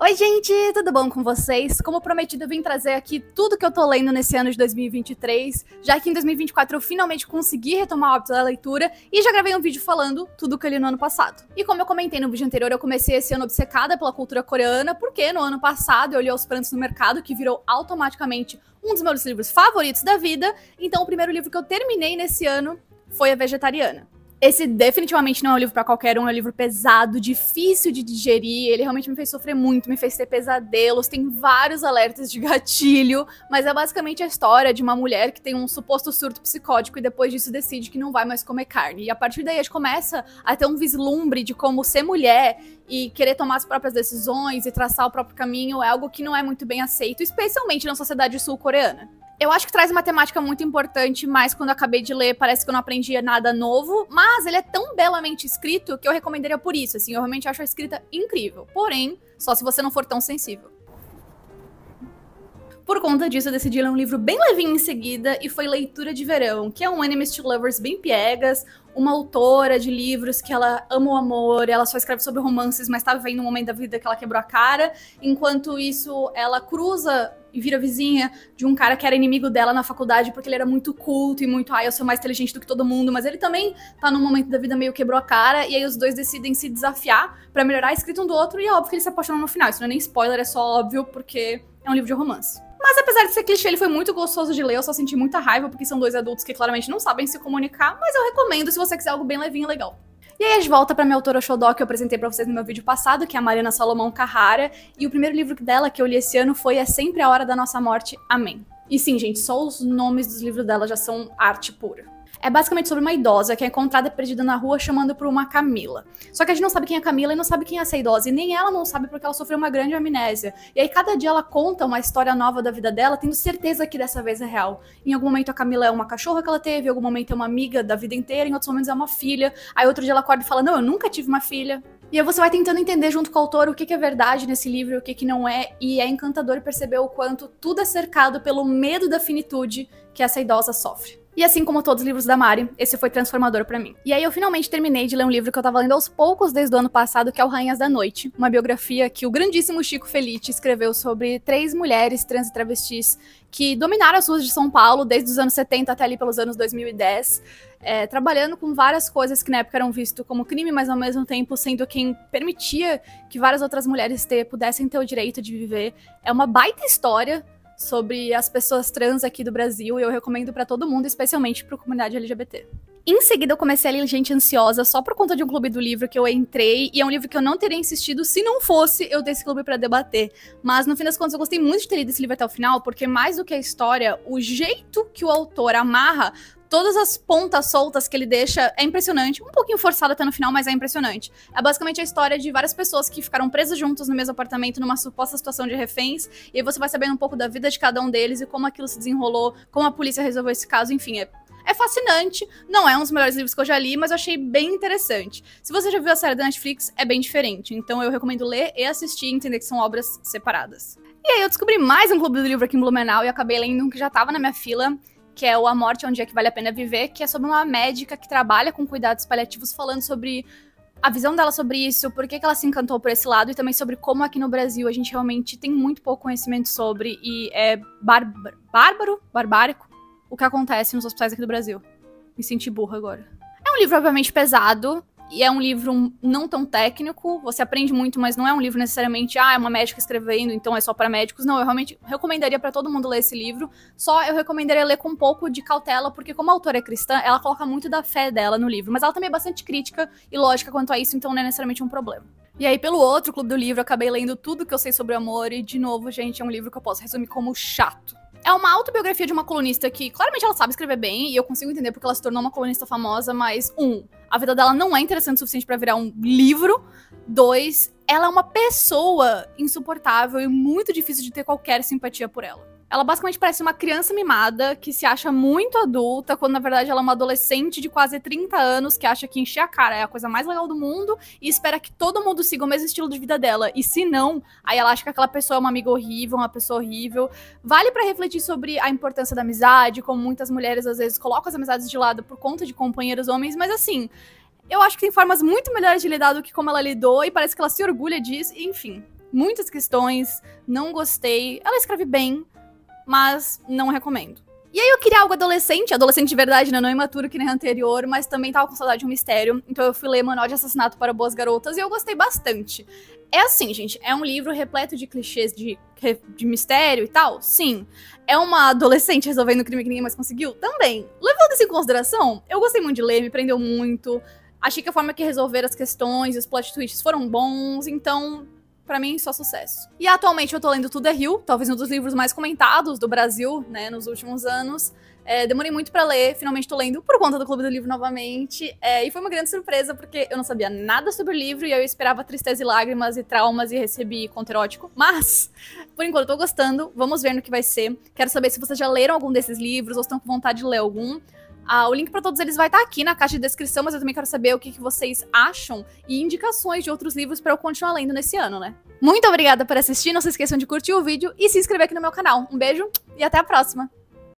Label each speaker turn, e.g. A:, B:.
A: Oi, gente, tudo bom com vocês? Como prometido, eu vim trazer aqui tudo que eu tô lendo nesse ano de 2023, já que em 2024 eu finalmente consegui retomar o hábito da leitura e já gravei um vídeo falando tudo que eu li no ano passado. E como eu comentei no vídeo anterior, eu comecei esse ano obcecada pela cultura coreana, porque no ano passado eu li Aos Prantos no Mercado, que virou automaticamente um dos meus livros favoritos da vida, então o primeiro livro que eu terminei nesse ano foi A Vegetariana. Esse definitivamente não é um livro pra qualquer um, é um livro pesado, difícil de digerir, ele realmente me fez sofrer muito, me fez ter pesadelos, tem vários alertas de gatilho, mas é basicamente a história de uma mulher que tem um suposto surto psicótico e depois disso decide que não vai mais comer carne. E a partir daí a gente começa a ter um vislumbre de como ser mulher e querer tomar as próprias decisões e traçar o próprio caminho é algo que não é muito bem aceito, especialmente na sociedade sul-coreana. Eu acho que traz uma temática muito importante, mas quando eu acabei de ler parece que eu não aprendi nada novo, mas ele é tão belamente escrito que eu recomendaria por isso, assim, eu realmente acho a escrita incrível, porém, só se você não for tão sensível. Por conta disso, eu decidi ler um livro bem levinho em seguida, e foi Leitura de Verão, que é um Enemies to Lovers bem piegas, uma autora de livros que ela ama o amor, ela só escreve sobre romances, mas tá vivendo um momento da vida que ela quebrou a cara, enquanto isso ela cruza e vira vizinha de um cara que era inimigo dela na faculdade porque ele era muito culto e muito, eu sou mais inteligente do que todo mundo, mas ele também tá num momento da vida meio quebrou a cara, e aí os dois decidem se desafiar pra melhorar a escrita um do outro, e é óbvio que eles se apaixonam no final, isso não é nem spoiler, é só óbvio porque é um livro de romance. Mas apesar de ser clichê, ele foi muito gostoso de ler, eu só senti muita raiva porque são dois adultos que claramente não sabem se comunicar, mas eu recomendo se você quiser algo bem levinho e legal. E aí a gente volta pra minha autora xodó que eu apresentei pra vocês no meu vídeo passado, que é a Mariana Salomão Carrara, e o primeiro livro dela que eu li esse ano foi É Sempre a Hora da Nossa Morte, Amém. E sim, gente, só os nomes dos livros dela já são arte pura. É basicamente sobre uma idosa que é encontrada perdida na rua chamando por uma Camila. Só que a gente não sabe quem é a Camila e não sabe quem é essa idosa, e nem ela não sabe porque ela sofreu uma grande amnésia. E aí cada dia ela conta uma história nova da vida dela, tendo certeza que dessa vez é real. Em algum momento a Camila é uma cachorra que ela teve, em algum momento é uma amiga da vida inteira, em outros momentos é uma filha. Aí outro dia ela acorda e fala, não, eu nunca tive uma filha. E aí você vai tentando entender junto com o autor o que é verdade nesse livro e o que não é, e é encantador perceber o quanto tudo é cercado pelo medo da finitude que essa idosa sofre. E assim como todos os livros da Mari, esse foi transformador pra mim. E aí eu finalmente terminei de ler um livro que eu tava lendo aos poucos desde o ano passado, que é o Rainhas da Noite, uma biografia que o grandíssimo Chico Felitti escreveu sobre 3 mulheres trans e travestis que dominaram as ruas de São Paulo desde os anos 70 até ali pelos anos 2010, trabalhando com várias coisas que na época eram vistas como crime, mas ao mesmo tempo sendo quem permitia que várias outras mulheres pudessem ter o direito de viver. É uma baita história sobre as pessoas trans aqui do Brasil, e eu recomendo pra todo mundo, especialmente pra comunidade LGBT. Em seguida eu comecei a ler Gente Ansiosa só por conta de um clube do livro que eu entrei, e é um livro que eu não teria insistido se não fosse eu ter esse clube pra debater. Mas no fim das contas eu gostei muito de ter lido esse livro até o final, porque mais do que a história, o jeito que o autor amarra todas as pontas soltas que ele deixa é impressionante. Um pouquinho forçado até no final, mas é impressionante. É basicamente a história de várias pessoas que ficaram presas juntas no mesmo apartamento numa suposta situação de reféns, e aí você vai sabendo um pouco da vida de cada um deles e como aquilo se desenrolou, como a polícia resolveu esse caso, enfim, é fascinante. Não é um dos melhores livros que eu já li, mas eu achei bem interessante. Se você já viu a série da Netflix, é bem diferente, então eu recomendo ler e assistir e entender que são obras separadas. E aí eu descobri mais um clube do livro aqui em Blumenau e acabei lendo um que já tava na minha fila, que é o A Morte é um Dia que Vale a Pena Viver, que é sobre uma médica que trabalha com cuidados paliativos, falando sobre a visão dela sobre isso, por que ela se encantou por esse lado, e também sobre como aqui no Brasil a gente realmente tem muito pouco conhecimento sobre, e é barbárico, o que acontece nos hospitais aqui do Brasil. Me senti burra agora. É um livro obviamente pesado, e é um livro não tão técnico, você aprende muito, mas não é um livro necessariamente, é uma médica escrevendo, então é só para médicos. Não, eu realmente recomendaria para todo mundo ler esse livro, só eu recomendaria ler com um pouco de cautela, porque como a autora é cristã, ela coloca muito da fé dela no livro, mas ela também é bastante crítica e lógica quanto a isso, então não é necessariamente um problema. E aí, pelo outro clube do livro, eu acabei lendo tudo que eu sei sobre o amor, e de novo, gente, é um livro que eu posso resumir como chato. É uma autobiografia de uma colunista que, claramente, ela sabe escrever bem, e eu consigo entender porque ela se tornou uma colunista famosa, mas, a vida dela não é interessante o suficiente pra virar um livro. 2, ela é uma pessoa insuportável e muito difícil de ter qualquer simpatia por ela. Ela basicamente parece uma criança mimada que se acha muito adulta, quando na verdade ela é uma adolescente de quase 30 anos que acha que encher a cara é a coisa mais legal do mundo e espera que todo mundo siga o mesmo estilo de vida dela. E se não, aí ela acha que aquela pessoa é uma amiga horrível, uma pessoa horrível. Vale pra refletir sobre a importância da amizade, como muitas mulheres às vezes colocam as amizades de lado por conta de companheiros homens, mas assim, eu acho que tem formas muito melhores de lidar do que como ela lidou, e parece que ela se orgulha disso, enfim. muitas questões, não gostei. Ela escreve bem, mas não recomendo. E aí eu queria algo adolescente de verdade, né? Não imaturo que nem a anterior, mas também tava com saudade de um mistério. Então eu fui ler Manual de Assassinato para Boas Garotas e eu gostei bastante. É assim, gente, é um livro repleto de clichês de mistério e tal? Sim. É uma adolescente resolvendo um crime que ninguém mais conseguiu? Também. Levando isso em consideração, eu gostei muito de ler, me prendeu muito. Achei que a forma que resolveram as questões e os plot twists foram bons, então... Pra mim, só sucesso. E atualmente eu tô lendo Tudo é Rio, talvez um dos livros mais comentados do Brasil, né, nos últimos anos. Demorei muito pra ler, finalmente tô lendo por conta do Clube do Livro novamente. E foi uma grande surpresa, porque eu não sabia nada sobre o livro, e eu esperava tristeza e lágrimas e traumas e recebi conto erótico. Mas, por enquanto, eu tô gostando, vamos ver no que vai ser. Quero saber se vocês já leram algum desses livros, ou estão com vontade de ler algum. O link pra todos eles vai estar aqui na caixa de descrição, mas eu também quero saber o que vocês acham e indicações de outros livros pra eu continuar lendo nesse ano, né? Muito obrigada por assistir, não se esqueçam de curtir o vídeo e se inscrever aqui no meu canal. Um beijo e até a próxima!